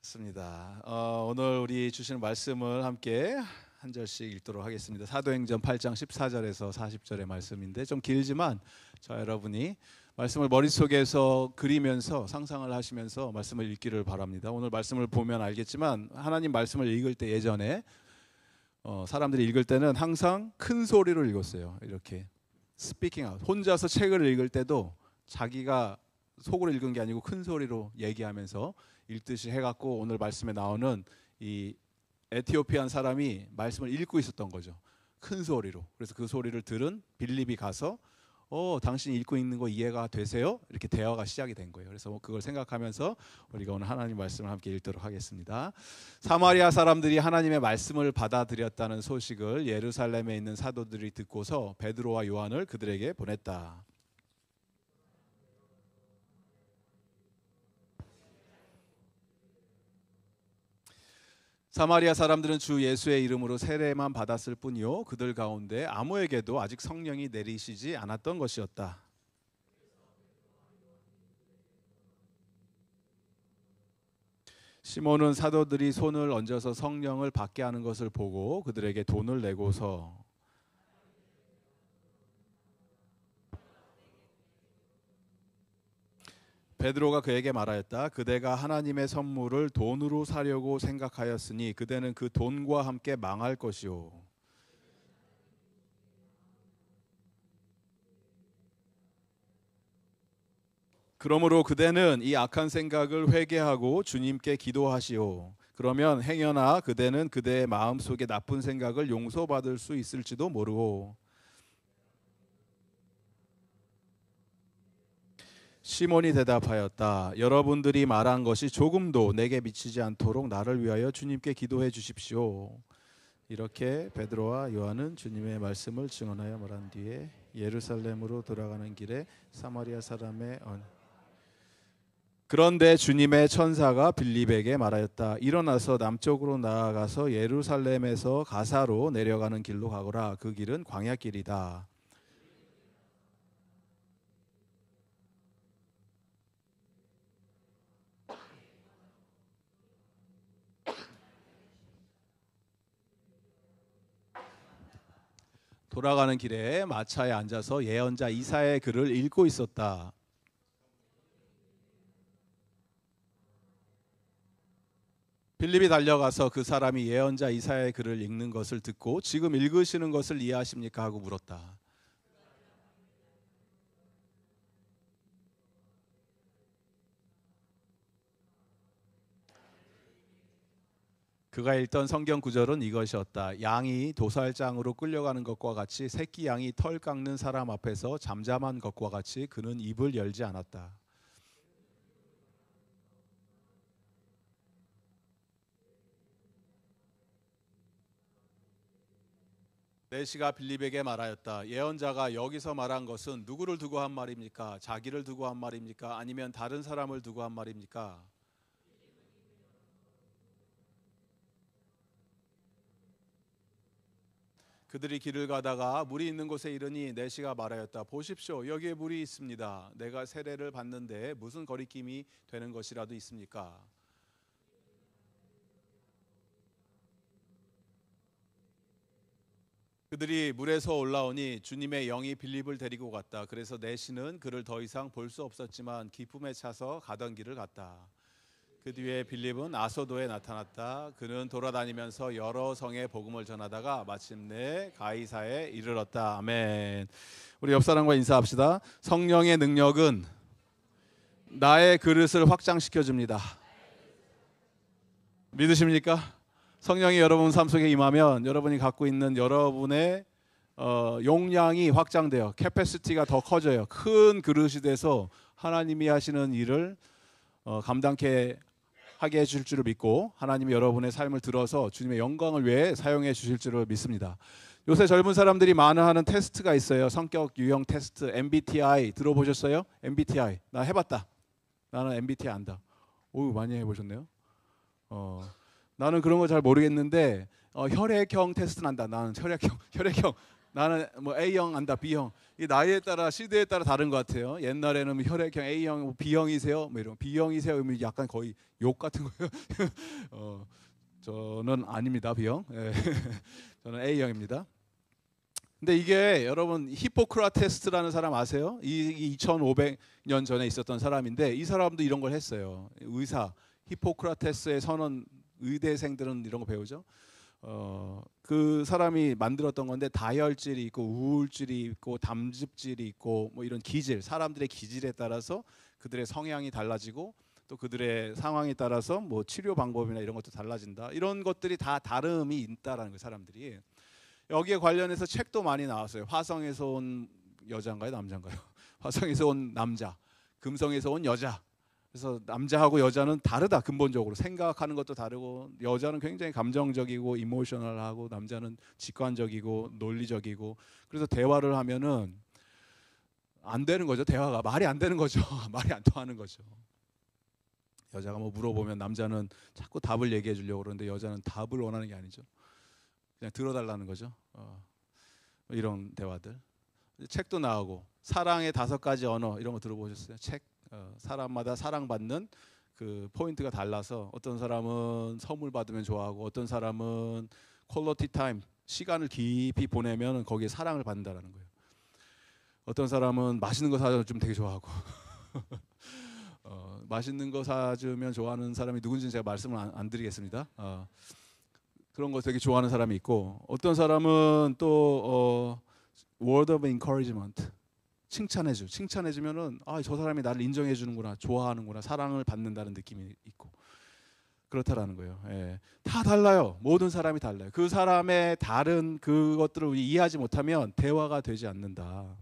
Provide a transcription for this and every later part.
좋습니다. 오늘 우리 주시는 말씀을 함께 한 절씩 읽도록 하겠습니다. 사도행전 8장 14절에서 40절의 말씀인데 좀 길지만 여러분이 말씀을 머릿속에서 그리면서 상상을 하시면서 말씀을 읽기를 바랍니다. 오늘 말씀을 보면 알겠지만 하나님 말씀을 읽을 때 예전에 사람들이 읽을 때는 항상 큰 소리로 읽었어요. 이렇게 스피킹 아웃. 혼자서 책을 읽을 때도 자기가 속으로 읽은 게 아니고 큰 소리로 얘기하면서 읽듯이 해갖고 오늘 말씀에 나오는 이 에티오피안 사람이 말씀을 읽고 있었던 거죠. 큰 소리로. 그래서 그 소리를 들은 빌립이 가서 당신이 읽고 있는 거 이해가 되세요? 이렇게 대화가 시작이 된 거예요. 그래서 그걸 생각하면서 우리가 오늘 하나님 말씀을 함께 읽도록 하겠습니다. 사마리아 사람들이 하나님의 말씀을 받아들였다는 소식을 예루살렘에 있는 사도들이 듣고서 베드로와 요한을 그들에게 보냈다. 사마리아 사람들은 주 예수의 이름으로 세례만 받았을 뿐이요 그들 가운데 아무에게도 아직 성령이 내리시지 않았던 것이었다. 시몬은 사도들이 손을 얹어서 성령을 받게 하는 것을 보고 그들에게 돈을 내고서 베드로가 그에게 말하였다. 그대가 하나님의 선물을 돈으로 사려고 생각하였으니 그대는 그 돈과 함께 망할 것이요. 그러므로 그대는 이 악한 생각을 회개하고 주님께 기도하시오. 그러면 행여나 그대는 그대의 마음속에 나쁜 생각을 용서받을 수 있을지도 모르고. 시몬이 대답하였다. 여러분들이 말한 것이 조금도 내게 미치지 않도록 나를 위하여 주님께 기도해 주십시오. 이렇게 베드로와 요한은 주님의 말씀을 증언하여 말한 뒤에 예루살렘으로 돌아가는 길에 사마리아 사람의 그런데 주님의 천사가 빌립에게 말하였다. 일어나서 남쪽으로 나아가서 예루살렘에서 가사로 내려가는 길로 가거라. 그 길은 광야길이다. 돌아가는 길에 마차에 앉아서 예언자 이사야의 글을 읽고 있었다. 빌립이 달려가서 그 사람이 예언자 이사야의 글을 읽는 것을 듣고 지금 읽으시는 것을 이해하십니까? 하고 물었다. 그가 읽던 성경 구절은 이것이었다. 양이 도살장으로 끌려가는 것과 같이 새끼 양이 털 깎는 사람 앞에서 잠잠한 것과 같이 그는 입을 열지 않았다. 내시가 빌립에게 말하였다. 예언자가 여기서 말한 것은 누구를 두고 한 말입니까? 자기를 두고 한 말입니까? 아니면 다른 사람을 두고 한 말입니까? 그들이 길을 가다가 물이 있는 곳에 이르니 내시가 말하였다. 보십시오. 여기에 물이 있습니다. 내가 세례를 받는데 무슨 거리낌이 되는 것이라도 있습니까? 그들이 물에서 올라오니 주님의 영이 빌립을 데리고 갔다. 그래서 내시는 그를 더 이상 볼 수 없었지만 기쁨에 차서 가던 길을 갔다. 그 뒤에 빌립은 아소도에 나타났다. 그는 돌아다니면서 여러 성에 복음을 전하다가 마침내 가이사에 이르렀다. 아멘. 우리 옆 사람과 인사합시다. 성령의 능력은 나의 그릇을 확장시켜 줍니다. 믿으십니까? 성령이 여러분 삶 속에 임하면 여러분이 갖고 있는 여러분의 용량이 확장돼요. 캐패시티가 더 커져요. 큰 그릇이 돼서 하나님이 하시는 일을 감당케 하게 해주실 줄을 믿고 하나님이 여러분의 삶을 들어서 주님의 영광을 위해 사용해 주실 줄을 믿습니다. 요새 젊은 사람들이 많이 하는 테스트가 있어요. 성격 유형 테스트 MBTI 들어보셨어요? MBTI 나 해봤다. 나는 MBTI 안다. 오 많이 해보셨네요. 나는 그런 거 잘 모르겠는데 혈액형 테스트는 안다. 나는 혈액형 나는 뭐 A형 안다, B형. 이 나이에 따라 시대에 따라 다른 것 같아요. 옛날에는 뭐 혈액형 A형, 뭐 B형이세요? 뭐 이런 B형이세요? 그러면 약간 거의 욕 같은 거예요. 저는 아닙니다, B형. 예. 저는 A형입니다. 근데 이게 여러분 히포크라테스라는 사람 아세요? 이 2500년 전에 있었던 사람인데 이 사람도 이런 걸 했어요. 의사 히포크라테스의 선언, 의대생들은 이런 거 배우죠. 그 사람이 만들었던 건데 다혈질이 있고 우울질이 있고 담즙질이 있고 뭐 이런 기질, 사람들의 기질에 따라서 그들의 성향이 달라지고 또 그들의 상황에 따라서 뭐 치료 방법이나 이런 것도 달라진다. 이런 것들이 다 다름이 있다라는 거예요, 사람들이. 여기에 관련해서 책도 많이 나왔어요. 화성에서 온 여자인가요, 남자인가요? 화성에서 온 남자, 금성에서 온 여자. 그래서 남자하고 여자는 다르다, 근본적으로 생각하는 것도 다르고, 여자는 굉장히 감정적이고 이모셔널하고 남자는 직관적이고 논리적이고, 그래서 대화를 하면은 안 되는 거죠. 대화가 말이 안 되는 거죠. 말이 안 통하는 거죠. 여자가 뭐 물어보면 남자는 자꾸 답을 얘기해 주려고 그러는데 여자는 답을 원하는 게 아니죠. 그냥 들어달라는 거죠. 이런 대화들. 책도 나오고 사랑의 5가지 언어 이런 거 들어보셨어요? 책. 사람마다 사랑받는 그 포인트가 달라서 어떤 사람은 선물 받으면 좋아하고 어떤 사람은 퀄리티 타임, 시간을 깊이 보내면 거기에 사랑을 받는다라는 거예요. 어떤 사람은 맛있는 거 사주면 되게 좋아하고 맛있는 거 사주면 좋아하는 사람이 누군지는 제가 말씀을 안 드리겠습니다. 그런 거 되게 좋아하는 사람이 있고, 어떤 사람은 또 word of encouragement, 칭찬해주면은 저 사람이 나를 인정해 주는구나, 좋아하는구나, 사랑을 받는다는 느낌이 있고 그렇다라는 거예요. 예. 다 달라요. 모든 사람이 달라요. 그 사람의 다른 그것들을 이해하지 못하면 대화가 되지 않는다.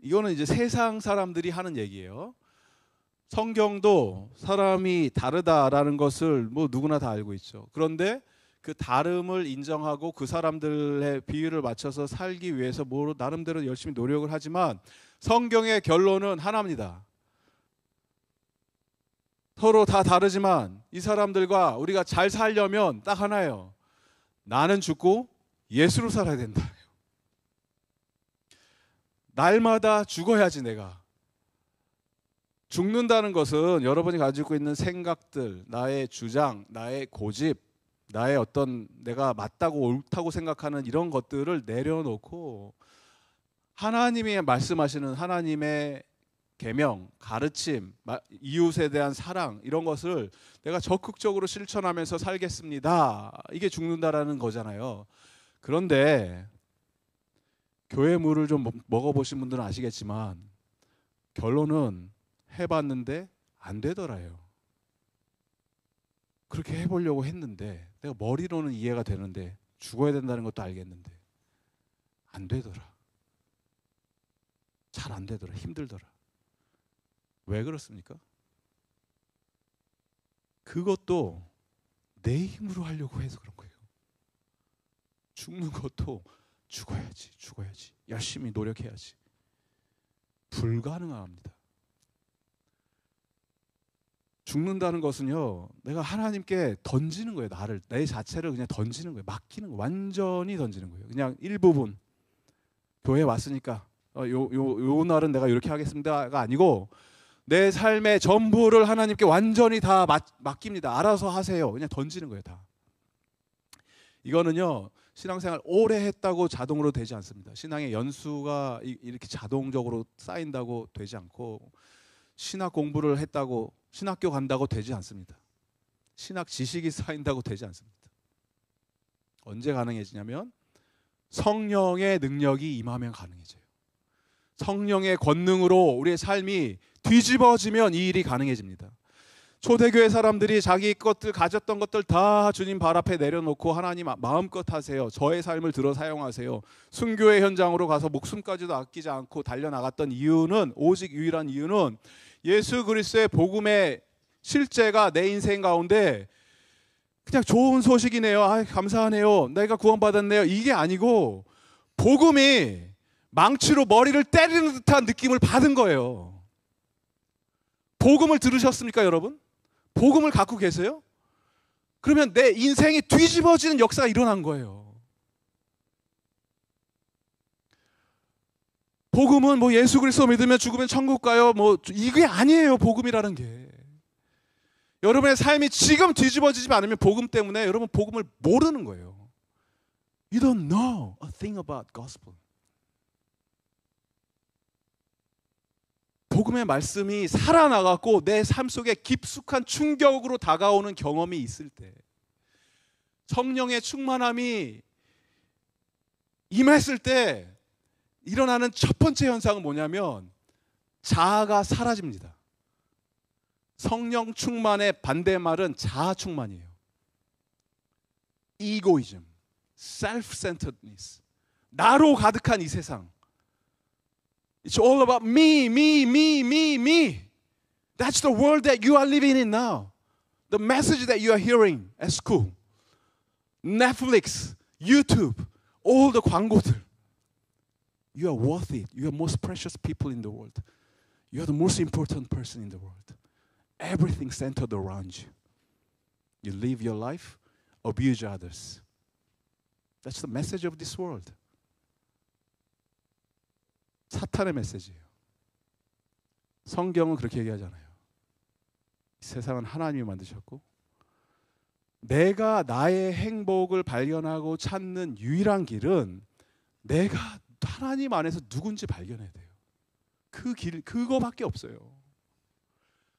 이거는 이제 세상 사람들이 하는 얘기예요. 성경도 사람이 다르다라는 것을 뭐 누구나 다 알고 있죠. 그런데 그 다름을 인정하고 그 사람들의 비율을 맞춰서 살기 위해서 뭐 나름대로 열심히 노력을 하지만 성경의 결론은 하나입니다. 서로 다 다르지만 이 사람들과 우리가 잘 살려면 딱 하나예요. 나는 죽고 예수로 살아야 된다. 날마다 죽어야지 내가. 죽는다는 것은 여러분이 가지고 있는 생각들, 나의 주장, 나의 고집, 나의 어떤 내가 맞다고 옳다고 생각하는 이런 것들을 내려놓고 하나님이 말씀하시는 하나님의 계명, 가르침, 이웃에 대한 사랑 이런 것을 내가 적극적으로 실천하면서 살겠습니다. 이게 죽는다라는 거잖아요. 그런데 교회 물을 좀 먹어보신 분들은 아시겠지만 결론은 해봤는데 안 되더라요. 그렇게 해보려고 했는데 내가 머리로는 이해가 되는데 죽어야 된다는 것도 알겠는데 안 되더라. 잘 안 되더라. 힘들더라. 왜 그렇습니까? 그것도 내 힘으로 하려고 해서 그런 거예요. 죽는 것도 죽어야지. 열심히 노력해야지. 불가능합니다. 죽는다는 것은요, 내가 하나님께 던지는 거예요. 내 자체를 그냥 던지는 거예요. 맡기는 거예요. 완전히 던지는 거예요. 그냥 일부분 교회 왔으니까 요 날은 내가 이렇게 하겠습니다가 아니고 내 삶의 전부를 하나님께 완전히 다 맡깁니다. 알아서 하세요. 그냥 던지는 거예요. 다. 이거는요, 신앙생활 오래 했다고 자동으로 되지 않습니다. 신앙의 연수가 이렇게 자동적으로 쌓인다고 되지 않고, 신학 공부를 했다고 신학교 간다고 되지 않습니다. 신학 지식이 쌓인다고 되지 않습니다. 언제 가능해지냐면 성령의 능력이 임하면 가능해져요. 성령의 권능으로 우리의 삶이 뒤집어지면 이 일이 가능해집니다. 초대교회 사람들이 자기 것들 가졌던 것들 다 주님 발 앞에 내려놓고 하나님 마음껏 하세요. 저의 삶을 들어 사용하세요. 순교의 현장으로 가서 목숨까지도 아끼지 않고 달려나갔던 이유는, 오직 유일한 이유는 예수 그리스도의 복음의 실제가 내 인생 가운데 그냥 좋은 소식이네요. 감사하네요. 내가 구원받았네요. 이게 아니고 복음이 망치로 머리를 때리는 듯한 느낌을 받은 거예요. 복음을 들으셨습니까, 여러분? 복음을 갖고 계세요? 그러면 내 인생이 뒤집어지는 역사가 일어난 거예요. 복음은 뭐 예수 그리스도 믿으면 죽으면 천국 가요. 뭐 이게 아니에요. 복음이라는 게. 여러분의 삶이 지금 뒤집어지지 않으면 복음 때문에 여러분 복음을 모르는 거예요. You don't know a thing about gospel. 복음의 말씀이 살아나갔고 내 삶 속에 깊숙한 충격으로 다가오는 경험이 있을 때, 성령의 충만함이 임했을 때 일어나는 첫 번째 현상은 뭐냐면 자아가 사라집니다. 성령 충만의 반대말은 자아 충만이에요. 이고이즘, self-centeredness, 나로 가득한 이 세상. It's all about me, me, me, me, me. That's the world that you are living in now. The message that you are hearing at school, Netflix, YouTube, all the 광고들. You are worth it. You are the most precious people in the world. You are the most important person in the world. Everything centered around you. You live your life, abuse others. That's the message of this world. 사탄의 메시지예요. 성경은 그렇게 얘기하잖아요. 세상은 하나님이 만드셨고 내가 나의 행복을 발견하고 찾는 유일한 길은 내가 하나님 안에서 누군지 발견해야 돼요. 그 길, 그거밖에 없어요.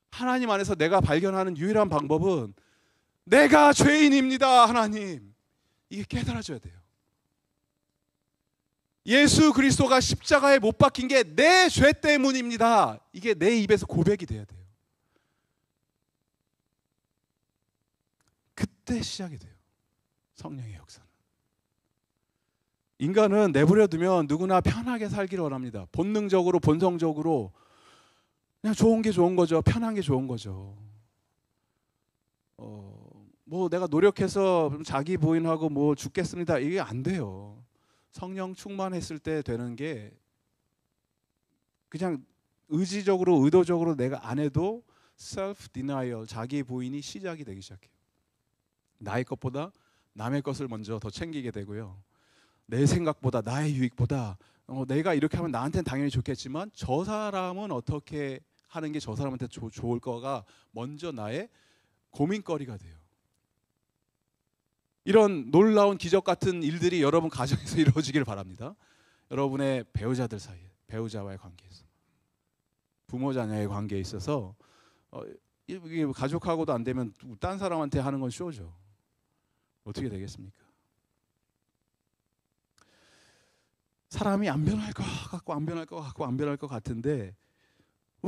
하나님 안에서 내가 발견하는 유일한 방법은 내가 죄인입니다, 하나님. 이게 깨달아져야 돼요. 예수 그리스도가 십자가에 못 박힌 게 내 죄 때문입니다. 이게 내 입에서 고백이 돼야 돼요. 그때 시작이 돼요. 성령의 역사는. 인간은 내버려두면 누구나 편하게 살기를 원합니다. 본능적으로, 본성적으로 그냥 좋은 게 좋은 거죠. 편한 게 좋은 거죠. 뭐 내가 노력해서 자기 부인하고 뭐 죽겠습니다. 이게 안 돼요. 성령 충만했을 때 되는 게 그냥 의지적으로, 의도적으로 내가 안 해도 self denial, 자기 부인이 시작이 되기 시작해요. 나의 것보다 남의 것을 먼저 더 챙기게 되고요. 내 생각보다, 나의 유익보다 내가 이렇게 하면 나한테는 당연히 좋겠지만 저 사람은 어떻게 하는 게 저 사람한테 좋을 거가 먼저 나의 고민거리가 돼요. 이런 놀라운 기적 같은 일들이 여러분 가정에서 이루어지길 바랍니다. 여러분의 배우자들 사이에, 배우자와의 관계에서, 부모 자녀의 관계에 있어서 이게 가족하고도 안 되면 딴 사람한테 하는 건 쇼죠. 어떻게 되겠습니까? 사람이 안 변할 것 같고 안 변할 것 같고 안 변할 것 같은데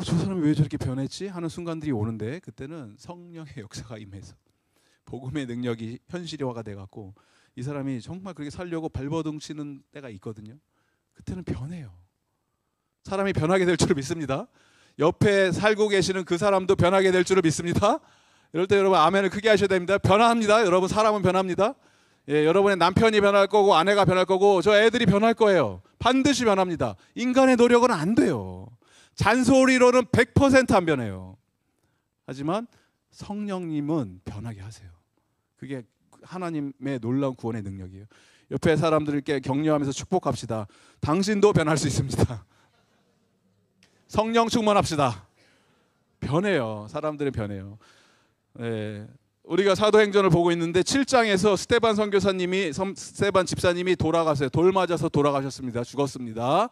저 사람이 왜 저렇게 변했지? 하는 순간들이 오는데 그때는 성령의 역사가 임해서 복음의 능력이 현실화가 돼갖고 이 사람이 정말 그렇게 살려고 발버둥 치는 때가 있거든요. 그때는 변해요. 사람이 변하게 될 줄 믿습니다. 옆에 살고 계시는 그 사람도 변하게 될 줄 믿습니다. 이럴 때 여러분 아멘을 크게 하셔야 됩니다. 변합니다. 여러분 사람은 변합니다. 예, 여러분의 남편이 변할 거고 아내가 변할 거고 저 애들이 변할 거예요. 반드시 변합니다. 인간의 노력은 안 돼요. 잔소리로는 100% 안 변해요. 하지만 성령님은 변하게 하세요. 그게 하나님의 놀라운 구원의 능력이에요. 옆에 사람들께 격려하면서 축복합시다. 당신도 변할 수 있습니다. 성령 충만합시다. 변해요. 사람들은 변해요. 예, 우리가 사도행전을 보고 있는데 7장에서 스데반 선교사님이, 스데반 집사님이 돌아가세요. 돌 맞아서 돌아가셨습니다. 죽었습니다.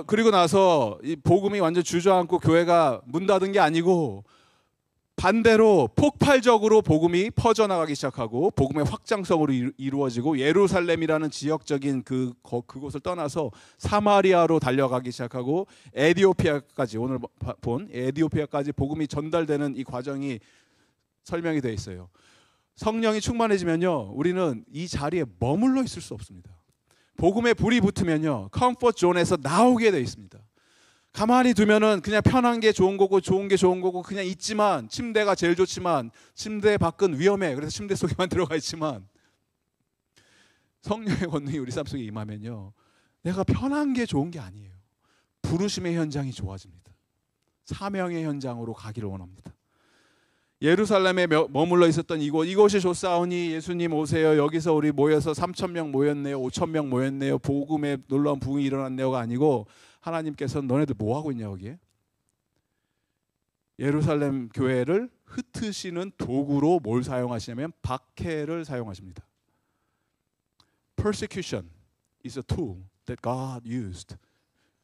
그리고 나서 이 복음이 완전 주저앉고 교회가 문 닫은 게 아니고 반대로 폭발적으로 복음이 퍼져나가기 시작하고 복음의 확장성으로 이루어지고 예루살렘이라는 지역적인 그곳을 떠나서 사마리아로 달려가기 시작하고 에디오피아까지, 오늘 본 에디오피아까지 복음이 전달되는 이 과정이 설명이 되어 있어요. 성령이 충만해지면요, 우리는 이 자리에 머물러 있을 수 없습니다. 복음에 불이 붙으면요, 컴포트 존에서 나오게 되어 있습니다. 가만히 두면은 그냥 편한 게 좋은 거고 좋은 게 좋은 거고 그냥 있지만, 침대가 제일 좋지만 침대 밖은 위험해. 그래서 침대 속에만 들어가 있지만 성령의 권능이 우리 삶 속에 임하면요, 내가 편한 게 좋은 게 아니에요. 부르심의 현장이 좋아집니다. 사명의 현장으로 가기를 원합니다. 예루살렘에 머물러 있었던 이곳이 좋사오니 예수님 오세요. 여기서 우리 모여서 3,000명 모였네요. 5,000명 모였네요. 복음의 놀라운 부흥이 일어났네요가 아니고 하나님께서는 너네들 뭐 하고 있냐 거기에? 예루살렘 교회를 흩으시는 도구로 뭘 사용하시냐면 박해를 사용하십니다. Persecution is a tool that God used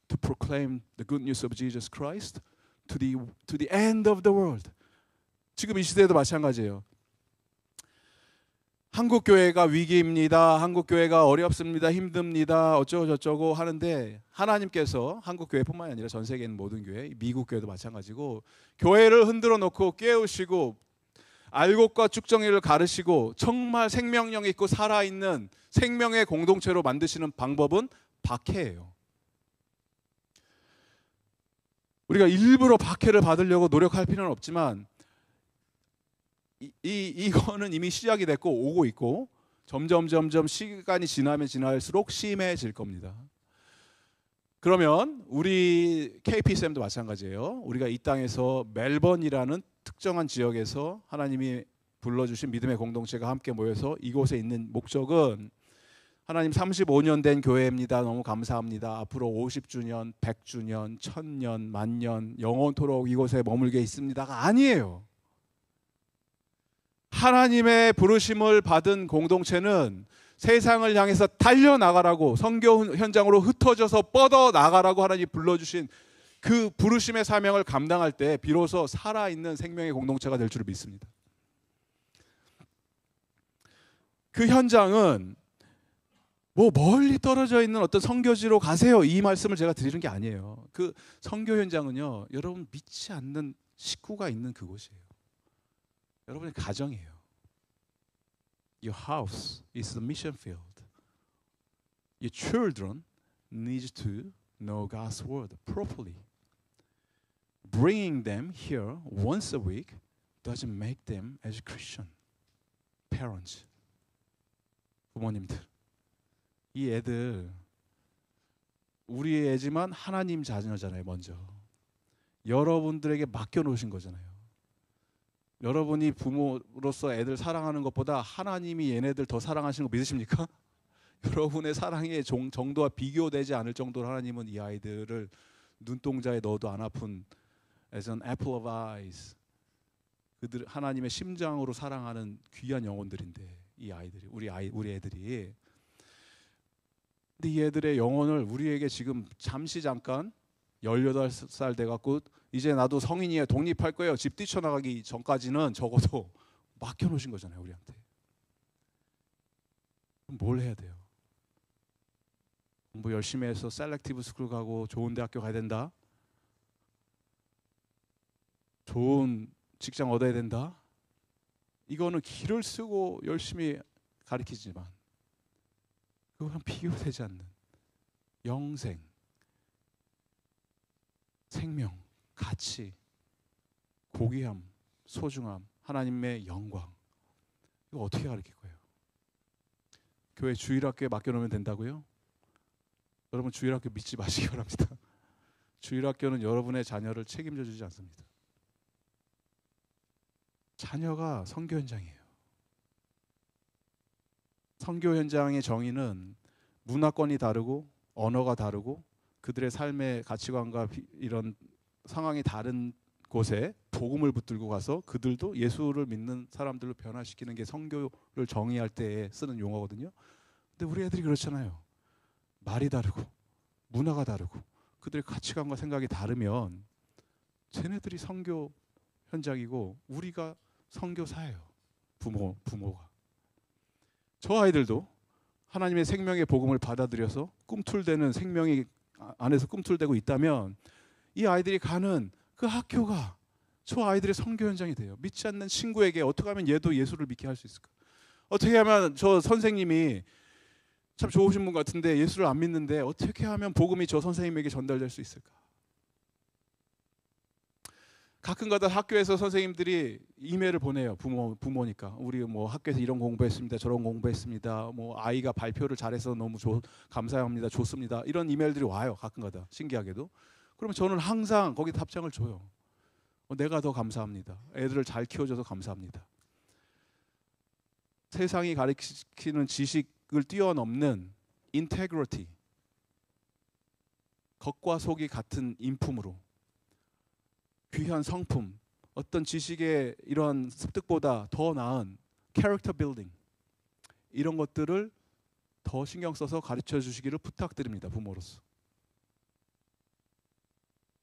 to proclaim the good news of Jesus Christ to the end of the world. 지금 이 시대에도 마찬가지예요. 한국 교회가 위기입니다. 한국 교회가 어렵습니다. 힘듭니다. 어쩌고 저쩌고 하는데 하나님께서 한국 교회뿐만 아니라 전 세계 있는 모든 교회, 미국 교회도 마찬가지고 교회를 흔들어 놓고 깨우시고 알곡과 쭉정이를 가르시고 정말 생명력 있고 살아있는 생명의 공동체로 만드시는 방법은 박해예요. 우리가 일부러 박해를 받으려고 노력할 필요는 없지만 이거는 이미 시작이 됐고 오고 있고 점점 시간이 지나면 지날수록 심해질 겁니다. 그러면 우리 KPSM도 마찬가지예요. 우리가 이 땅에서 멜번이라는 특정한 지역에서 하나님이 불러주신 믿음의 공동체가 함께 모여서 이곳에 있는 목적은 하나님 35년 된 교회입니다. 너무 감사합니다. 앞으로 50주년, 100주년, 1000년, 만년, 영원토록 이곳에 머물게 있습니다가 아니에요. 하나님의 부르심을 받은 공동체는 세상을 향해서 달려나가라고 선교 현장으로 흩어져서 뻗어나가라고 하나님이 불러주신 그 부르심의 사명을 감당할 때 비로소 살아있는 생명의 공동체가 될 줄을 믿습니다. 그 현장은 뭐 멀리 떨어져 있는 어떤 선교지로 가세요 이 말씀을 제가 드리는 게 아니에요. 그 선교 현장은요 여러분 믿지 않는 식구가 있는 그곳이에요. 여러분의 가정이에요. Your house is the mission field. Your children need to know God's word properly. Bringing them here once a week doesn't make them as Christian. Parents, 부모님들, 이 애들 우리 애지만 하나님 자녀잖아요. 먼저 여러분들에게 맡겨놓으신 거잖아요. 여러분이 부모로서 애들 사랑하는 것보다 하나님이 얘네들 더 사랑하시는 거 믿으십니까? 여러분의 사랑의 정도와 비교되지 않을 정도로 하나님은 이 아이들을 눈동자에 넣어도 안 아픈 as an apple of eyes 그들 하나님의 심장으로 사랑하는 귀한 영혼들인데 이 아이들이 우리 애들이 근데 이 애들의 영혼을 우리에게 지금 잠깐 18살 돼갖고 이제 나도 성인이에요. 독립할 거예요. 집 뛰쳐나가기 전까지는 적어도 맡겨놓으신 거잖아요. 우리한테. 그럼 뭘 해야 돼요? 공부 열심히 해서 셀렉티브 스쿨 가고 좋은 대학교 가야 된다? 좋은 직장 얻어야 된다? 이거는 길을 쓰고 열심히 가르치지만 그거랑 비교되지 않는 영생, 생명, 가치, 고귀함, 소중함, 하나님의 영광 이거 어떻게 가르칠 거예요? 교회 주일학교에 맡겨놓으면 된다고요? 여러분 주일학교 믿지 마시기 바랍니다. 주일학교는 여러분의 자녀를 책임져 주지 않습니다. 자녀가 선교 현장이에요. 선교 현장의 정의는 문화권이 다르고 언어가 다르고 그들의 삶의 가치관과 이런 상황이 다른 곳에 복음을 붙들고 가서 그들도 예수를 믿는 사람들로 변화시키는 게 선교를 정의할 때 쓰는 용어거든요. 근데 우리 애들이 그렇잖아요. 말이 다르고 문화가 다르고 그들의 가치관과 생각이 다르면 쟤네들이 선교 현장이고 우리가 선교사예요. 부모가. 저 아이들도 하나님의 생명의 복음을 받아들여서 꿈틀대는 생명이 안에서 꿈틀대고 있다면 이 아이들이 가는 그 학교가 저 아이들의 선교 현장이 돼요. 믿지 않는 친구에게 어떻게 하면 얘도 예수를 믿게 할 수 있을까? 어떻게 하면 저 선생님이 참 좋으신 분 같은데 예수를 안 믿는데 어떻게 하면 복음이 저 선생님에게 전달될 수 있을까? 가끔가다 학교에서 선생님들이 이메일을 보내요. 부모니까 우리 뭐 학교에서 이런 공부했습니다. 저런 공부했습니다. 뭐 아이가 발표를 잘해서 너무 감사합니다. 좋습니다. 이런 이메일들이 와요. 가끔가다 신기하게도. 그러면 저는 항상 거기 답장을 줘요. 내가 더 감사합니다. 애들을 잘 키워줘서 감사합니다. 세상이 가르치는 지식을 뛰어넘는 integrity, 겉과 속이 같은 인품으로 귀한 성품, 어떤 지식의 이러한 습득보다 더 나은 캐릭터 빌딩, 이런 것들을 더 신경 써서 가르쳐 주시기를 부탁드립니다. 부모로서.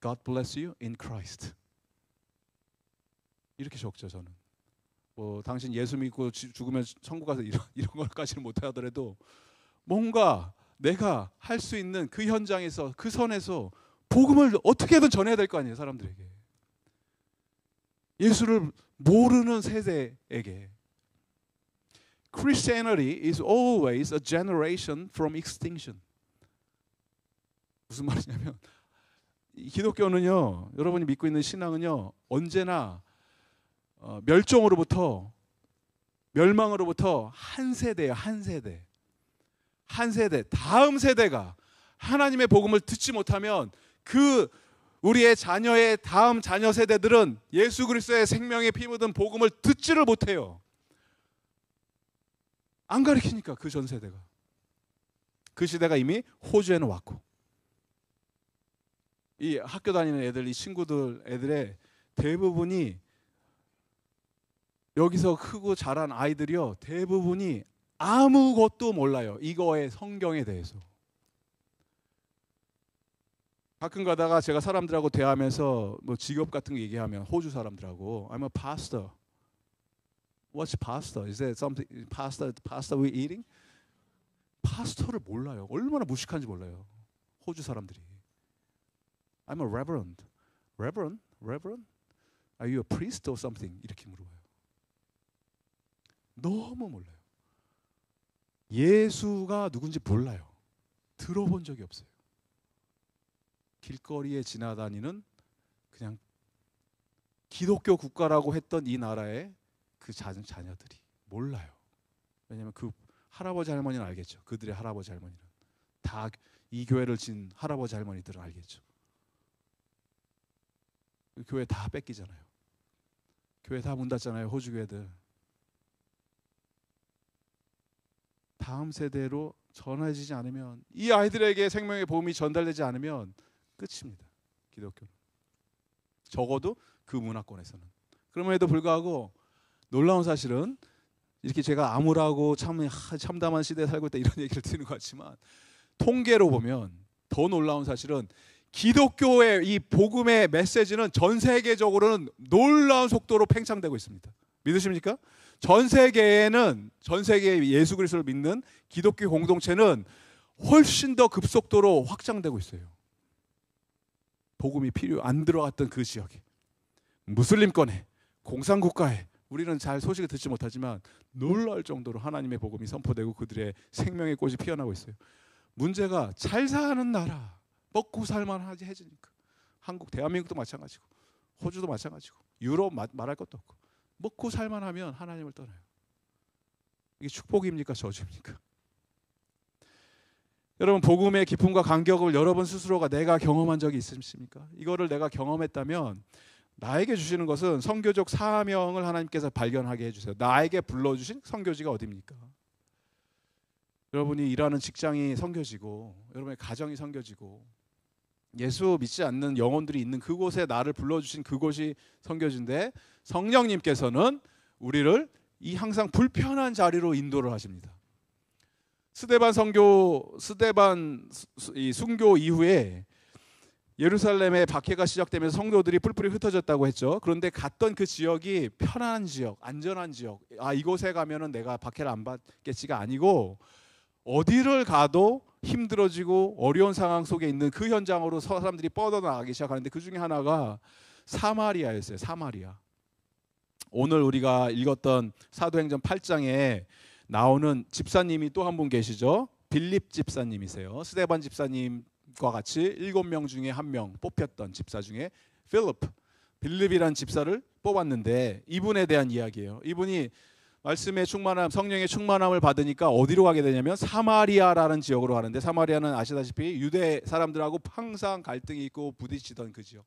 God bless you in Christ. 이렇게 적죠. 저는 뭐 당신 예수 믿고 죽으면 천국 가서 이런 걸까지는 못하더라도 뭔가 내가 할 수 있는 그 현장에서, 그 선에서 복음을 어떻게든 전해야 될 거 아니에요. 사람들에게, 예수를 모르는 세대에게. Christianity is always a generation from extinction. 무슨 말이냐면, 기독교는요, 여러분이 믿고 있는 신앙은요, 언제나 멸망으로부터 한 세대예요. 한 세대. 한 세대, 다음 세대가 하나님의 복음을 듣지 못하면 그 우리의 자녀의 다음 자녀 세대들은 예수 그리스도의 생명에 피 묻은 복음을 듣지를 못해요. 안 가르치니까. 그 전 세대가. 그 시대가 이미 호주에는 왔고, 이 학교 다니는 애들, 이 친구들 애들의 대부분이, 여기서 크고 자란 아이들이요, 대부분이 아무것도 몰라요. 이거의 성경에 대해서. 가끔 가다가 제가 사람들하고 대화하면서 뭐 직업 같은 거 얘기하면, 호주 사람들하고 I'm a pastor. What's pastor? Is that something pasta we eating? 파스터를 몰라요. 얼마나 무식한지 몰라요. 호주 사람들이. I'm a reverend. Reverend? Reverend? Are you a priest or something? 이렇게 물어봐요. 너무 몰라요. 예수가 누군지 몰라요. 들어본 적이 없어요. 길거리에 지나다니는 그냥 기독교 국가라고 했던 이 나라의 그 작은 자녀들이 몰라요. 왜냐하면 그 할아버지 할머니는 알겠죠. 그들의 할아버지 할머니는 다 이 교회를 진 할아버지 할머니들은 알겠죠. 교회 다 뺏기잖아요. 교회 다 문 닫잖아요. 호주 교회들. 다음 세대로 전해지지 않으면, 이 아이들에게 생명의 복음이 전달되지 않으면 끝입니다. 기독교는. 적어도 그 문화권에서는. 그럼에도 불구하고 놀라운 사실은, 이렇게 제가 암울하고 참담한 시대에 살고 있다 이런 얘기를 드리는 것 같지만, 통계로 보면 더 놀라운 사실은 기독교의 이 복음의 메시지는 전 세계적으로는 놀라운 속도로 팽창되고 있습니다. 믿으십니까? 전 세계의 예수 그리스도를 믿는 기독교 공동체는 훨씬 더 급속도로 확장되고 있어요. 복음이 안 들어갔던 그 지역에, 무슬림권에, 공산국가에, 우리는 잘 소식을 듣지 못하지만 놀랄 정도로 하나님의 복음이 선포되고 그들의 생명의 꽃이 피어나고 있어요. 문제가 잘 사는 나라, 먹고 살만하지 해지니까. 한국, 대한민국도 마찬가지고, 호주도 마찬가지고, 유럽 말할 것도 없고, 먹고 살만하면 하나님을 떠나요. 이게 축복입니까? 저주입니까? 여러분, 복음의 기쁨과 간격을 여러분 스스로가 내가 경험한 적이 있으십니까? 이거를 내가 경험했다면 나에게 주시는 것은 선교적 사명을 하나님께서 발견하게 해주세요. 나에게 불러주신 선교지가 어디입니까? 여러분이 일하는 직장이 선교지고, 여러분의 가정이 선교지고, 예수 믿지 않는 영혼들이 있는 그곳에 나를 불러주신 그곳이 선교지인데, 성령님께서는 우리를 이 항상 불편한 자리로 인도를 하십니다. 스데반 순교 이후에 예루살렘의 박해가 시작되면서 성도들이 뿔뿔이 흩어졌다고 했죠. 그런데 갔던 그 지역이 편안한 지역, 안전한 지역, 이곳에 가면은 내가 박해를 안 받겠지가 아니고, 어디를 가도 힘들어지고 어려운 상황 속에 있는 그 현장으로 사람들이 뻗어나가기 시작하는데, 그 중에 하나가 사마리아였어요. 사마리아. 오늘 우리가 읽었던 사도행전 8장에 나오는 집사님이 또 한 분 계시죠. 빌립 집사님이세요. 스데반 집사님과 같이 7명 중에 1명 뽑혔던 집사 중에 빌립이라는 집사를 뽑았는데, 이분에 대한 이야기예요. 이분이 말씀의 충만함, 성령의 충만함을 받으니까 어디로 가게 되냐면 사마리아라는 지역으로 가는데, 사마리아는 아시다시피 유대 사람들하고 항상 갈등이 있고 부딪히던 그 지역.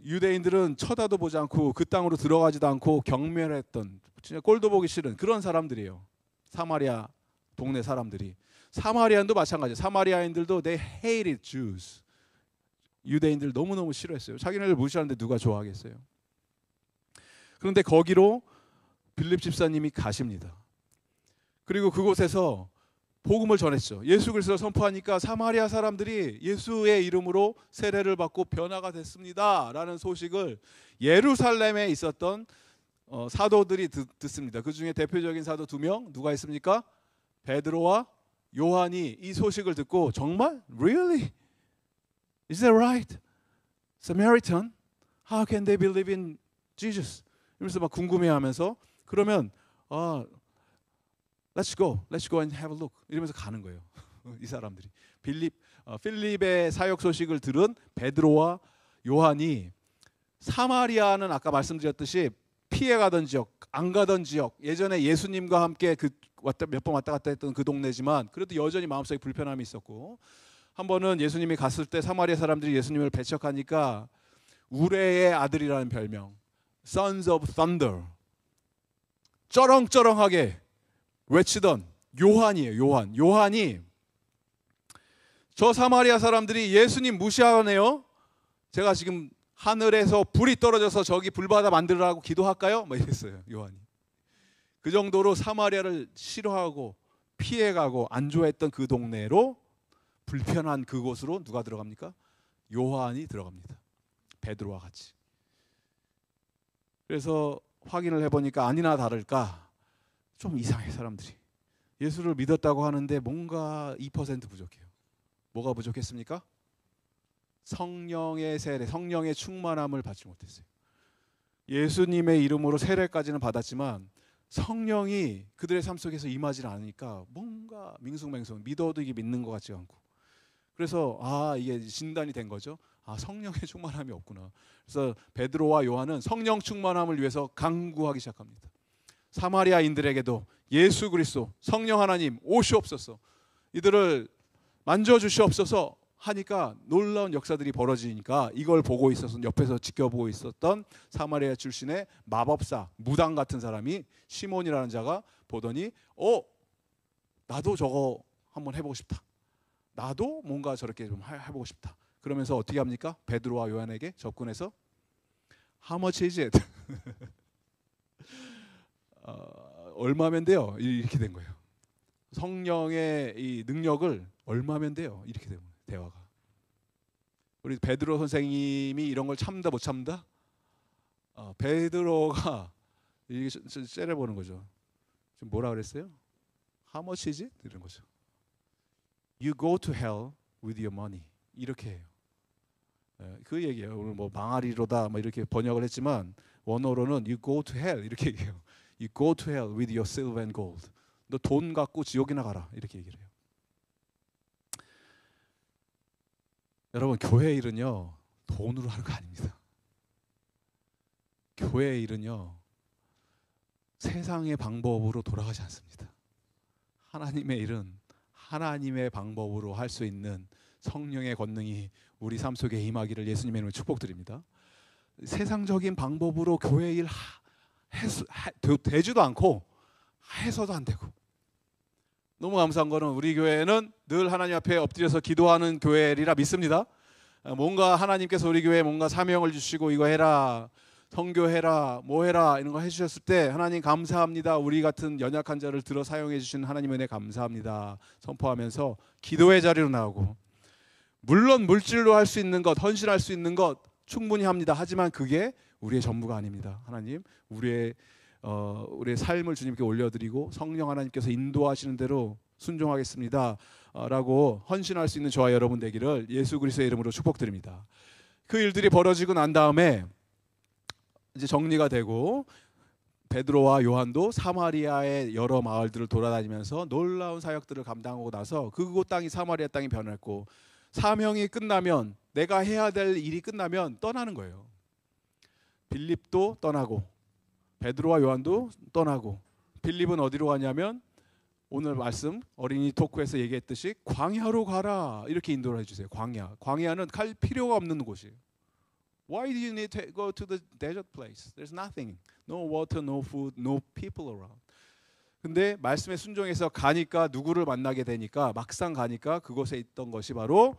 유대인들은 쳐다도 보지 않고 그 땅으로 들어가지도 않고 경멸했던, 진짜 꼴도 보기 싫은 그런 사람들이에요. 사마리아 동네 사람들이. 사마리아인도 마찬가지예요. 사마리아인들도 they hated Jews. 유대인들 너무너무 싫어했어요. 자기네들 무시하는데 누가 좋아하겠어요. 그런데 거기로 빌립 집사님이 가십니다. 그리고 그곳에서 복음을 전했죠. 예수 그리스도를 선포하니까 사마리아 사람들이 예수의 이름으로 세례를 받고 변화가 됐습니다 라는 소식을 예루살렘에 있었던 사도들이 듣습니다. 그 중에 대표적인 사도 2명 누가 있습니까? 베드로와 요한이 이 소식을 듣고 정말? Really? Is that right? Samaritan? How can they believe in Jesus? 이러면서 막 궁금해하면서 그러면 Let's go and have a look. 이러면서 가는 거예요. 이 사람들이 필립의 사역 소식을 들은 베드로와 요한이 사마리아는 아까 말씀드렸듯이 피해가던 지역, 안 가던 지역, 예전에 예수님과 함께 몇 번 왔다 갔다 했던 그 동네지만 그래도 여전히 마음속에 불편함이 있었고 한 번은 예수님이 갔을 때 사마리아 사람들이 예수님을 배척하니까 우레의 아들이라는 별명, Sons of Thunder, 쩌렁쩌렁하게 외치던 요한이에요. 요한이 저 사마리아 사람들이 예수님 무시하네요. 제가 지금 하늘에서 불이 떨어져서 저기 불바다 만들라고 기도할까요? 뭐 이랬어요. 요한이. 그 정도로 사마리아를 싫어하고 피해가고 안 좋아했던 그 동네로 불편한 그곳으로 누가 들어갑니까? 요한이 들어갑니다. 베드로와 같이. 그래서 확인을 해보니까 아니나 다를까 좀 이상해. 사람들이 예수를 믿었다고 하는데 뭔가 2% 부족해요. 뭐가 부족했습니까? 성령의 세례, 성령의 충만함을 받지 못했어요. 예수님의 이름으로 세례까지는 받았지만 성령이 그들의 삶 속에서 임하지 않으니까 뭔가 밍숭맹숭, 믿어도 이게 믿는 것 같지 않고, 그래서 이게 진단이 된 거죠. 성령의 충만함이 없구나. 그래서 베드로와 요한은 성령 충만함을 위해서 강구하기 시작합니다. 사마리아인들에게도 예수 그리스도 성령 하나님 오시옵소서, 이들을 만져주시옵소서 하니까 놀라운 역사들이 벌어지니까 이걸 보고 있었던, 옆에서 지켜보고 있었던 사마리아 출신의 마법사, 무당 같은 사람이 시몬이라는 자가 보더니 나도 저거 한번 해보고 싶다, 나도 뭔가 저렇게 좀 해보고 싶다. 그러면서 어떻게 합니까? 베드로와 요한에게 접근해서 How much is it? 얼마면 돼요? 이렇게 된 거예요. 성령의 이 능력을 얼마면 돼요? 이렇게 된 거예요. 대화가. 우리 베드로 선생님이 이런 걸 참다 못 참다? 베드로가 이게 째려보는 거죠. 지금 뭐라 그랬어요? How much is it? 이런 거죠. You go to hell with your money. 이렇게 해요. 그 얘기예요. 오늘 뭐 망하리로다 뭐 이렇게 번역을 했지만 원어로는 you go to hell 이렇게 얘기해요. You go to hell with your silver and gold. 너 돈 갖고 지옥이나 가라 이렇게 얘기를 해요. 여러분, 교회 일은요 돈으로 하는 거 아닙니다. 교회 일은요 세상의 방법으로 돌아가지 않습니다. 하나님의 일은 하나님의 방법으로 할 수 있는 성령의 권능이 우리 삶 속에 임하기를 예수님의 이름으로 축복드립니다. 세상적인 방법으로 교회 일 되지도 않고 해서도 안 되고, 너무 감사한 거는 우리 교회는 늘 하나님 앞에 엎드려서 기도하는 교회리라 믿습니다. 뭔가 하나님께서 우리 교회에 뭔가 사명을 주시고 이거 해라, 선교해라, 뭐 해라 이런 거 해주셨을 때 하나님 감사합니다, 우리 같은 연약한 자를 들어 사용해 주신 하나님의 은혜 감사합니다 선포하면서 기도의 자리로 나오고, 물론 물질로 할 수 있는 것, 헌신할 수 있는 것 충분히 합니다. 하지만 그게 우리의 전부가 아닙니다. 하나님, 우리의 삶을 주님께 올려드리고 성령 하나님께서 인도하시는 대로 순종하겠습니다 라고 헌신할 수 있는 저와 여러분 되기를 예수 그리스도의 이름으로 축복드립니다. 그 일들이 벌어지고 난 다음에 이제 정리가 되고 베드로와 요한도 사마리아의 여러 마을들을 돌아다니면서 놀라운 사역들을 감당하고 나서 그곳 땅이 사마리아 땅이 변했고, 사명이 끝나면, 내가 해야 될 일이 끝나면 떠나는 거예요. 빌립도 떠나고 베드로와 요한도 떠나고, 빌립은 어디로 가냐면 오늘 말씀 어린이 토크에서 얘기했듯이 광야로 가라 이렇게 인도를 해주세요. 광야는 갈 필요가 없는 곳이에요. Why do you need to go to the desert place? There's nothing. No water, no food, no people around. 근데 말씀에 순종해서 가니까 누구를 만나게 되니까 막상 가니까 그곳에 있던 것이 바로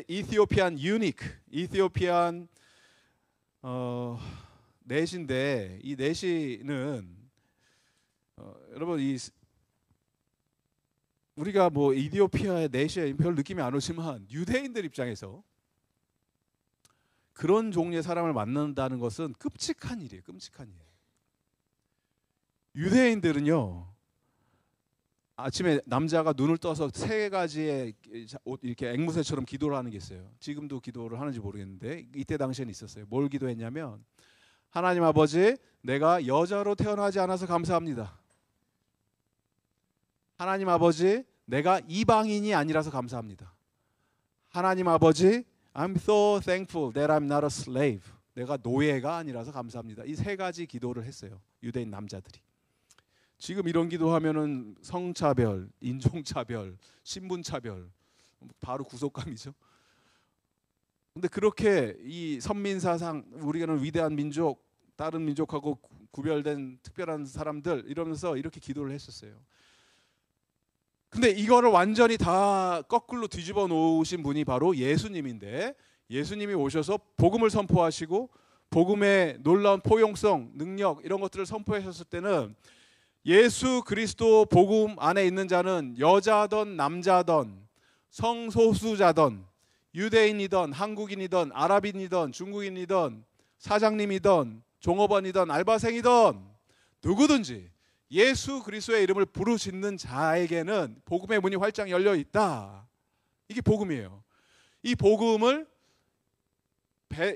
이티오피안 유니크, 이티오피안 넷인데 이 넷이는 여러분 우리가 뭐 이티오피아의 넷이 별 느낌이 안 오지만 유대인들 입장에서 그런 종류의 사람을 만난다는 것은 끔찍한 일이에요. 끔찍한 일. 유대인들은요, 아침에 남자가 눈을 떠서 세 가지의 이렇게 앵무새처럼 기도를 하는 게 있어요. 지금도 기도를 하는지 모르겠는데 이때 당시에는 있었어요. 뭘 기도했냐면, 하나님 아버지, 내가 여자로 태어나지 않아서 감사합니다. 하나님 아버지, 내가 이방인이 아니라서 감사합니다. 하나님 아버지, I'm so thankful that I'm not a slave. 내가 노예가 아니라서 감사합니다. 이 세 가지 기도를 했어요. 유대인 남자들이. 지금 이런 기도하면은 성차별, 인종차별, 신분차별, 바로 구속감이죠. 근데 그렇게 이 선민사상, 우리는 위대한 민족, 다른 민족하고 구별된 특별한 사람들 이러면서 이렇게 기도를 했었어요. 근데 이거를 완전히 다 거꾸로 뒤집어 놓으신 분이 바로 예수님인데, 예수님이 오셔서 복음을 선포하시고 복음의 놀라운 포용성, 능력 이런 것들을 선포하셨을 때는 예수 그리스도 복음 안에 있는 자는 여자든 남자든 성소수자든 유대인이든 한국인이든 아랍인이든 중국인이든 사장님이든 종업원이든 알바생이든 누구든지 예수 그리스도의 이름을 부르짖는 자에게는 복음의 문이 활짝 열려 있다. 이게 복음이에요. 이 복음을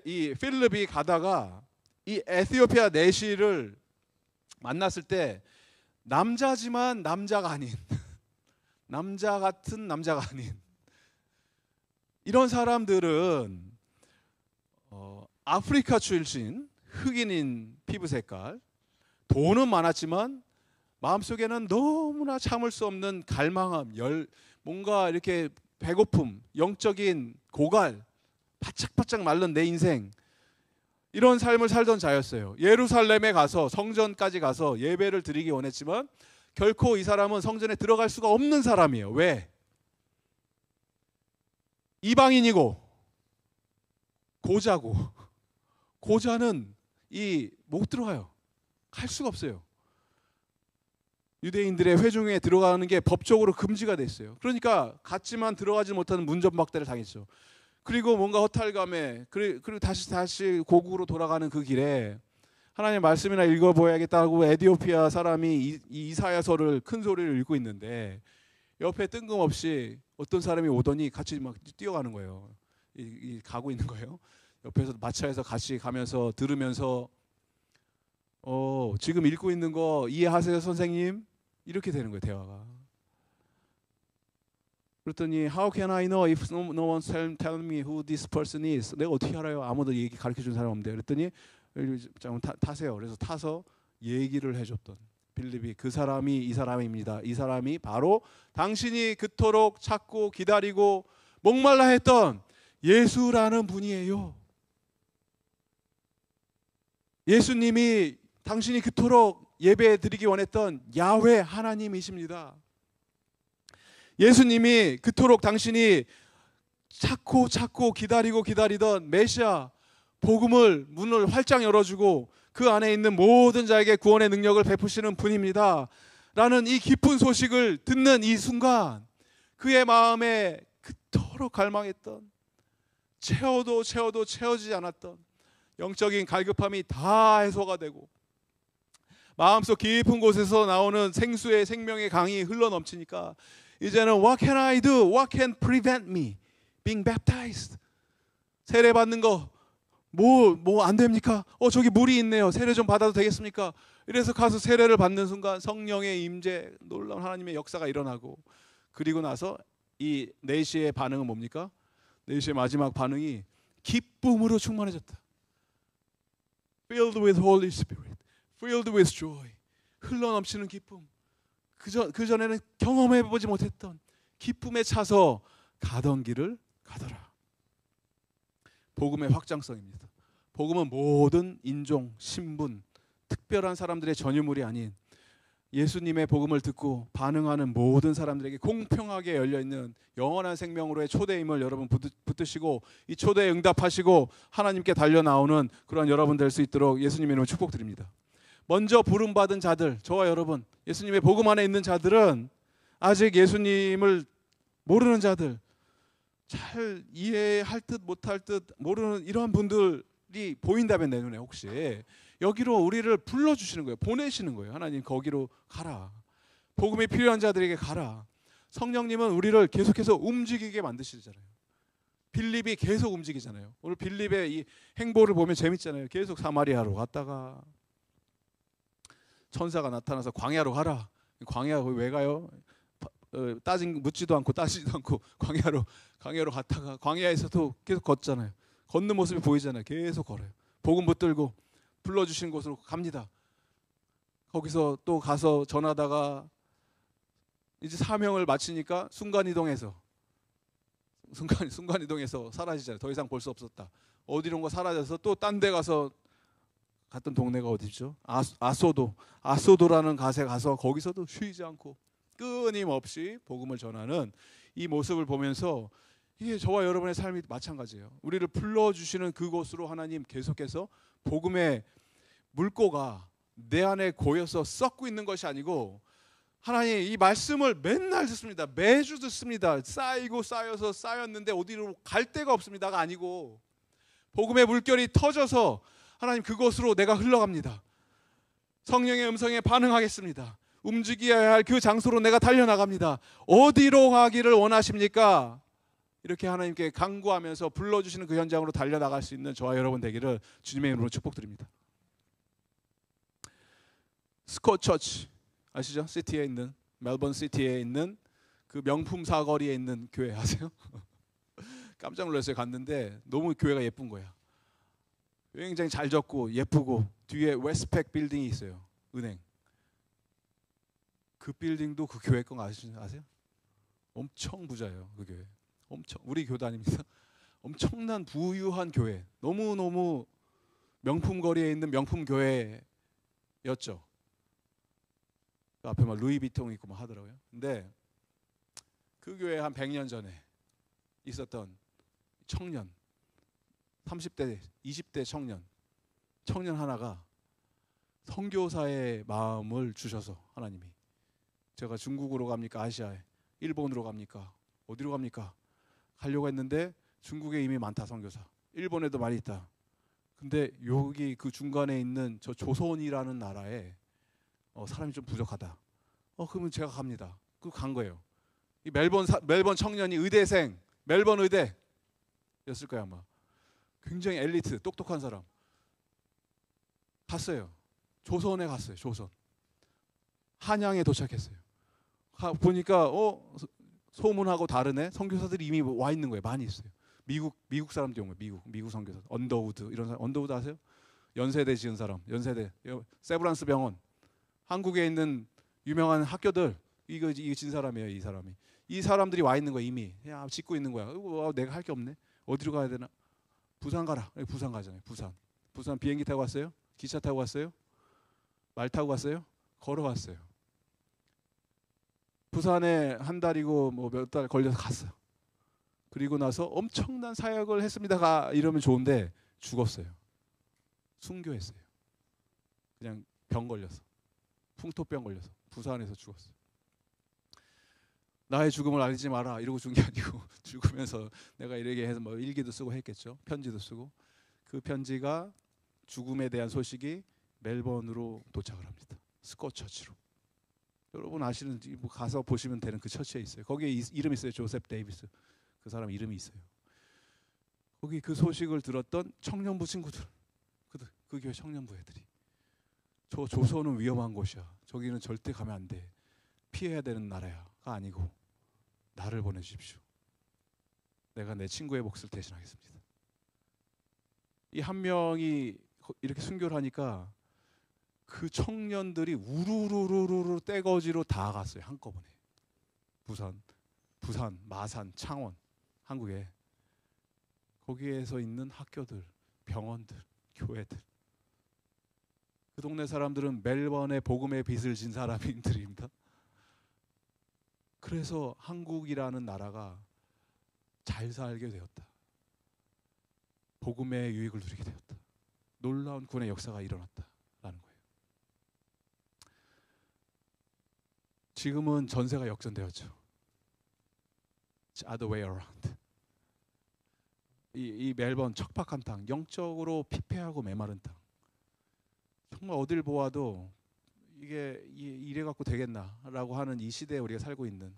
이 필립이 가다가 이 에티오피아 내시를 만났을 때 남자지만 남자가 아닌 남자 같은 남자가 아닌 이런 사람들은 아프리카 출신 흑인인 피부 색깔, 돈은 많았지만 마음속에는 너무나 참을 수 없는 갈망함, 뭔가 이렇게 배고픔, 영적인 고갈, 바짝바짝 마른 내 인생, 이런 삶을 살던 자였어요. 예루살렘에 가서 성전까지 가서 예배를 드리기 원했지만 결코 이 사람은 성전에 들어갈 수가 없는 사람이에요. 왜? 이방인이고 고자고, 고자는 못 들어가요. 갈 수가 없어요. 유대인들의 회중에 들어가는 게 법적으로 금지가 됐어요. 그러니까 갔지만 들어가지 못하는 문전박대를 당했죠. 그리고 뭔가 허탈감에 그리고 다시 고국으로 돌아가는 그 길에 하나님의 말씀이나 읽어보야겠다고 에티오피아 사람이 이사야서를 큰 소리를 읽고 있는데 옆에 뜬금없이 어떤 사람이 오더니 같이 막 뛰어가는 거예요. 가고 있는 거예요. 옆에서 마차에서 같이 가면서 들으면서 지금 읽고 있는 거 이해하세요, 선생님? 이렇게 되는 거예요, 대화가. 그랬더니 How can I know if no one tell me who this person is? 내가 어떻게 알아요? 아무도 얘기 가르쳐준 사람 없는데. 그랬더니 타세요. 그래서 타서 얘기를 해줬던 빌립이 그 사람이 이 사람입니다. 이 사람이 바로 당신이 그토록 찾고 기다리고 목말라 했던 예수라는 분이에요. 예수님이 당신이 그토록 예배 드리기 원했던 야훼 하나님이십니다. 예수님이 그토록 당신이 찾고 기다리던 메시아 복음을 문을 활짝 열어주고 그 안에 있는 모든 자에게 구원의 능력을 베푸시는 분입니다. 라는 이 기쁜 소식을 듣는 이 순간 그의 마음에 그토록 갈망했던 채워도 채워지지 않았던 영적인 갈급함이 다 해소가 되고 마음속 깊은 곳에서 나오는 생수의 생명의 강이 흘러넘치니까 이제는 What can I do? What can prevent me being baptized? 세례 받는 거 뭐 안 됩니까? 저기 물이 있네요. 세례 좀 받아도 되겠습니까? 이래서 가서 세례를 받는 순간 성령의 임재, 놀라운 하나님의 역사가 일어나고 그리고 나서 이 4시의 반응은 뭡니까? 4시의 마지막 반응이 기쁨으로 충만해졌다. Filled with Holy Spirit, filled with joy. 흘러넘치는 기쁨. 그전에는 경험해보지 못했던 기쁨에 차서 가던 길을 가더라. 복음의 확장성입니다. 복음은 모든 인종, 신분, 특별한 사람들의 전유물이 아닌 예수님의 복음을 듣고 반응하는 모든 사람들에게 공평하게 열려있는 영원한 생명으로의 초대임을 여러분 붙드시고 이 초대에 응답하시고 하나님께 달려나오는 그런 여러분 될 수 있도록 예수님의 이름으로 축복드립니다. 먼저 부름받은 자들, 저와 여러분, 예수님의 복음 안에 있는 자들은 아직 예수님을 모르는 자들, 잘 이해할 듯 못할 듯 모르는 이러한 분들이 보인다면 내 눈에 혹시 여기로 우리를 불러주시는 거예요. 보내시는 거예요. 하나님 거기로 가라. 복음이 필요한 자들에게 가라. 성령님은 우리를 계속해서 움직이게 만드시잖아요. 빌립이 계속 움직이잖아요. 오늘 빌립의 이 행보를 보면 재밌잖아요. 계속 사마리아로 갔다가 천사가 나타나서 광야로 가라. 광야 왜 가요? 묻지도 않고 따지지도 않고 광야로 갔다가 광야에서도 계속 걷잖아요. 걷는 모습이 보이잖아요. 계속 걸어요. 복음 붙들고 불러주신 곳으로 갑니다. 거기서 또 가서 전하다가 이제 사명을 마치니까 순간이동해서 사라지잖아요. 더 이상 볼 수 없었다. 어디론가 사라져서 또 딴 데 가서 갔던 동네가 어디죠? 아소도라는 곳에 가서 거기서도 쉬지 않고 끊임없이 복음을 전하는 이 모습을 보면서 이게 저와 여러분의 삶이 마찬가지예요. 우리를 불러주시는 그곳으로 하나님 계속해서 복음의 물꼬가 내 안에 고여서 썩고 있는 것이 아니고 하나님 이 말씀을 맨날 듣습니다. 매주 듣습니다. 쌓이고 쌓여서 쌓였는데 어디로 갈 데가 없습니다가 아니고 복음의 물결이 터져서 하나님 그곳으로 내가 흘러갑니다. 성령의 음성에 반응하겠습니다. 움직여야 할 그 장소로 내가 달려나갑니다. 어디로 가기를 원하십니까? 이렇게 하나님께 간구하면서 불러주시는 그 현장으로 달려나갈 수 있는 저와 여러분 되기를 주님의 이름으로 축복드립니다. 스코처치 아시죠? 시티에 있는 멜번 시티에 있는 그 명품 사거리에 있는 교회 아세요? 깜짝 놀랐어요. 갔는데 너무 교회가 예쁜 거야. 굉장히 잘 졌고 예쁘고 뒤에 웨스트팩 빌딩이 있어요. 은행. 그 빌딩도 그 교회 거 아세요? 엄청 부자예요. 그 교회. 엄청 우리 교단입니다. 엄청난 부유한 교회. 너무너무 명품 거리에 있는 명품 교회였죠. 그 앞에 막 루이비통 있고 막 하더라고요. 근데 그 교회 한 100년 전에 있었던 청년 30대 20대 청년 하나가 선교사의 마음을 주셔서 하나님이 제가 중국으로 갑니까? 아시아에 일본으로 갑니까? 어디로 갑니까? 가려고 했는데 중국에 이미 많다 선교사. 일본에도 많이 있다. 근데 여기 그 중간에 있는 저 조선이라는 나라에 사람이 좀 부족하다. 그러면 제가 갑니다. 그 간 거예요. 이 멜번 청년이 의대생, 멜번 의대였을 거야 아마. 굉장히 엘리트, 똑똑한 사람. 갔어요. 조선에 갔어요. 조선. 한양에 도착했어요. 보니까 소문하고 다르네. 선교사들이 이미 와 있는 거예요. 많이 있어요. 미국 사람들이 온 거예요. 미국 선교사. 언더우드 이런 사람. 언더우드 아세요? 연세대 지은 사람. 연세대. 세브란스 병원. 한국에 있는 유명한 학교들 이거 진 사람이에요. 이 사람이. 이 사람들이 와 있는 거야 이미. 야 짓고 있는 거야. 내가 할 게 없네. 어디로 가야 되나? 부산 가라. 부산 가잖아요. 부산 비행기 타고 왔어요? 기차 타고 왔어요? 말 타고 왔어요? 걸어왔어요. 부산에 한 달이고 뭐 몇 달 걸려서 갔어요. 그리고 나서 엄청난 사역을 했습니다가 이러면 좋은데 죽었어요. 순교했어요. 그냥 병 걸려서. 풍토병 걸려서 부산에서 죽었어요. 나의 죽음을 알지 마라 이러고 죽은 게 아니고 죽으면서 내가 이렇게 해서 뭐 일기도 쓰고 했겠죠. 편지도 쓰고 그 편지가 죽음에 대한 소식이 멜번으로 도착을 합니다. 스코처치로. 여러분 아시는 뭐 가서 보시면 되는 그 처치에 있어요. 거기에 이름이 있어요. 조셉 데이비스. 그 사람 이름이 있어요. 거기 그 소식을 들었던 청년부 친구들, 그 교회 청년부 애들이 저 조선은 위험한 곳이야. 저기는 절대 가면 안 돼. 피해야 되는 나라야가 아니고 나를 보내주십시오. 내가 내 친구의 몫을 대신하겠습니다. 이 한 명이 이렇게 순교를 하니까 그 청년들이 우르르르르 떼거지로 다 갔어요. 한꺼번에. 부산, 마산, 창원, 한국에 거기에서 있는 학교들, 병원들, 교회들 그 동네 사람들은 멜번에 복음의 빚을 진 사람들입니다. 그래서 한국이라는 나라가 잘 살게 되었다. 복음의 유익을 누리게 되었다. 놀라운 구원의 역사가 일어났다라는 거예요. 지금은 전세가 역전되었죠. It's other way around. 이 멜번 척박한 땅, 영적으로 피폐하고 메마른 땅. 정말 어딜 보아도 이게 이래 갖고 되겠나라고 하는 이 시대에 우리가 살고 있는,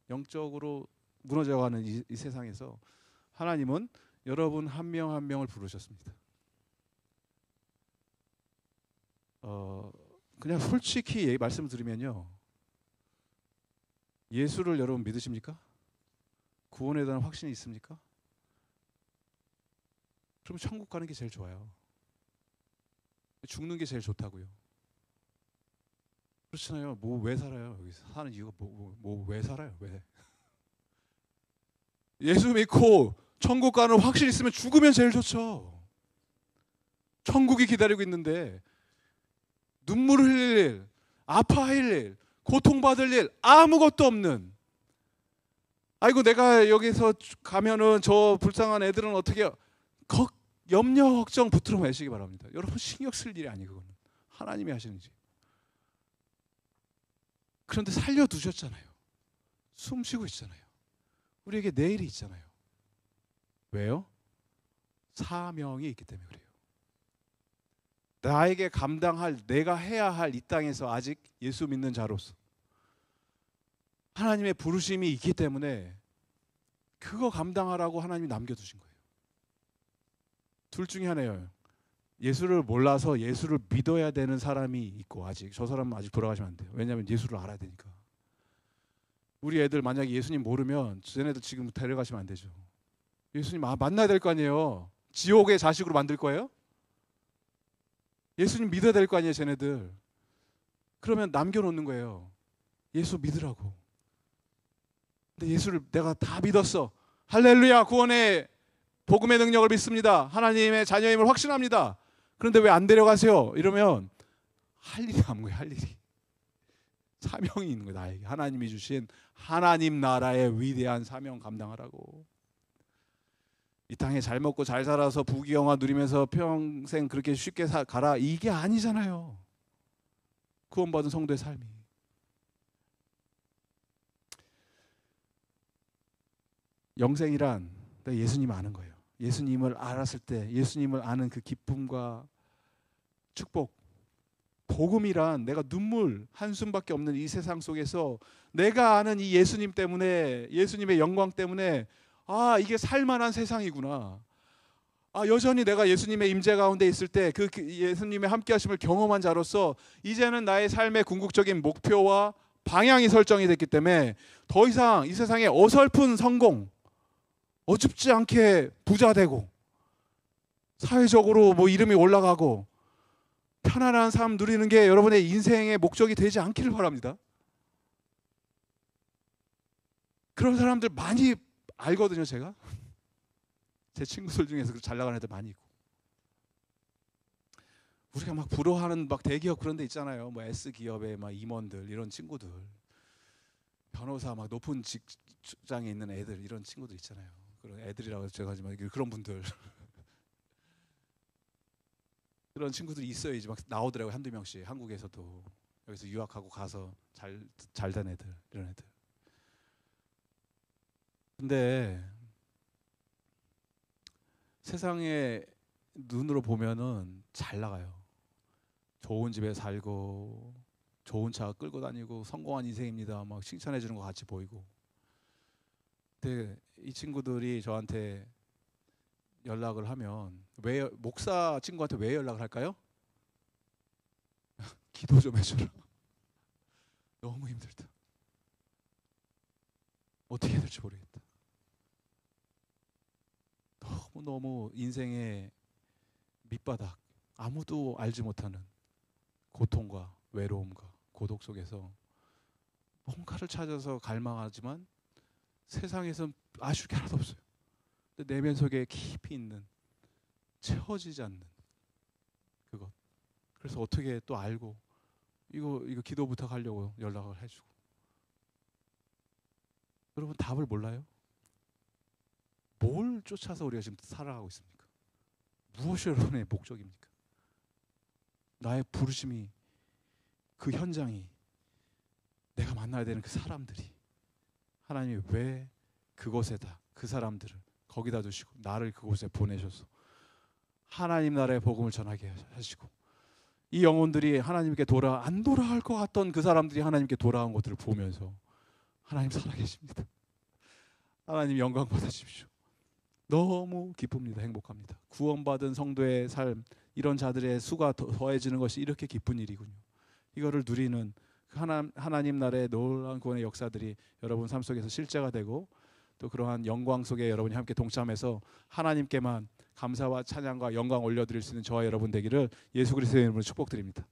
영적으로 무너져가는 이 세상에서 하나님은 여러분 한 명 한 명을 부르셨습니다. 그냥 솔직히 말씀을 드리면요, 예수를 여러분 믿으십니까? 구원에 대한 확신이 있습니까? 그럼 천국 가는 게 제일 좋아요. 죽는 게 제일 좋다고요. 그렇잖아요. 뭐 왜 살아요? 여기 사는 이유가 뭐 왜 살아요? 왜? 예수 믿고 천국 가는 확신 있으면 죽으면 제일 좋죠. 천국이 기다리고 있는데 눈물을 흘릴 일, 아파할 일, 고통받을 일 아무것도 없는, 아이고 내가 여기서 가면은 저 불쌍한 애들은 어떻게 해요? 염려 걱정 붙들어 매시기 바랍니다. 여러분 신경 쓸 일이 아니에요. 그거는 하나님이 하시는 일. 그런데 살려두셨잖아요. 숨 쉬고 있잖아요. 우리에게 내일이 있잖아요. 왜요? 사명이 있기 때문에 그래요. 나에게 감당할, 내가 해야 할 이 땅에서 아직 예수 믿는 자로서 하나님의 부르심이 있기 때문에 그거 감당하라고 하나님이 남겨두신 거예요. 둘 중에 하나예요. 예수를 몰라서 예수를 믿어야 되는 사람이 있고, 아직 저 사람은 아직 돌아가시면 안 돼요. 왜냐하면 예수를 알아야 되니까. 우리 애들 만약에 예수님 모르면 쟤네들 지금 데려가시면 안 되죠. 예수님 만나야 될 거 아니에요. 지옥의 자식으로 만들 거예요? 예수님 믿어야 될 거 아니에요, 쟤네들. 그러면 남겨놓는 거예요. 예수 믿으라고. 근데 예수를 내가 다 믿었어. 할렐루야, 구원의 복음의 능력을 믿습니다. 하나님의 자녀임을 확신합니다. 그런데 왜 안 데려가세요? 이러면 할 일이 남은 거예요. 할 일이. 사명이 있는 거예요. 나에게 하나님이 주신 하나님 나라의 위대한 사명 감당하라고. 이 땅에 잘 먹고 잘 살아서 부귀영화 누리면서 평생 그렇게 쉽게 가라, 이게 아니잖아요. 구원받은 성도의 삶이. 영생이란 예수님 아는 거예요. 예수님을 알았을 때 예수님을 아는 그 기쁨과 축복. 복음이란 내가 눈물 한숨밖에 없는 이 세상 속에서 내가 아는 이 예수님 때문에, 예수님의 영광 때문에 이게 살만한 세상이구나. 여전히 내가 예수님의 임재 가운데 있을 때 그 예수님의 함께 하심을 경험한 자로서 이제는 나의 삶의 궁극적인 목표와 방향이 설정이 됐기 때문에 더 이상 이 세상에 어설픈 성공, 어줍지 않게 부자 되고 사회적으로 뭐 이름이 올라가고 편안한 삶 누리는 게 여러분의 인생의 목적이 되지 않기를 바랍니다. 그런 사람들 많이 알거든요, 제가. 제 친구들 중에서 잘 나가는 애들 많이 있고. 우리가 막 부러워하는 막 대기업 그런 데 있잖아요. 뭐 S기업의 막 임원들, 이런 친구들. 변호사 막 높은 직장에 있는 애들, 이런 친구들 있잖아요. 그런 애들이라고 제가 하지만 그런 분들. 그런 친구들이 있어요. 이제 막 나오더라고요. 한두 명씩. 한국에서도. 여기서 유학하고 가서 잘 된 애들, 이런 애들. 근데 세상의 눈으로 보면은 잘 나가요. 좋은 집에 살고 좋은 차 끌고 다니고 성공한 인생입니다. 막 칭찬해 주는 거 같이 보이고. 근데 이 친구들이 저한테 연락을 하면, 왜 목사 친구한테 왜 연락을 할까요? 기도 좀 해주라. 너무 힘들다. 어떻게 해야 될지 모르겠다. 너무 인생의 밑바닥, 아무도 알지 못하는 고통과 외로움과 고독 속에서 뭔가를 찾아서 갈망하지만 세상에선 아쉬울 게 하나도 없어요. 근데 내면 속에 깊이 있는 채워지지 않는 그것. 그래서 어떻게 또 알고 이거 기도 부탁하려고 연락을 해주고. 여러분 답을 몰라요? 뭘 쫓아서 우리가 지금 살아가고 있습니까? 무엇이 여러분의 목적입니까? 나의 부르심이, 그 현장이, 내가 만나야 되는 그 사람들이, 하나님이 왜 그곳에다 그 사람들을 거기다 두시고 나를 그곳에 보내셔서 하나님 나라의 복음을 전하게 하시고, 이 영혼들이 하나님께 안 돌아갈 것 같던 그 사람들이 하나님께 돌아온 것들을 보면서 하나님 살아계십니다. 하나님 영광 받으십시오. 너무 기쁩니다. 행복합니다. 구원받은 성도의 삶, 이런 자들의 수가 더해지는 것이 이렇게 기쁜 일이군요. 이거를 누리는 하나님 나라의 놀라운 구원의 역사들이 여러분 삶 속에서 실제가 되고, 또 그러한 영광 속에 여러분이 함께 동참해서 하나님께만 감사와 찬양과 영광 올려드릴 수 있는 저와 여러분 되기를 예수 그리스도의 이름으로 축복드립니다.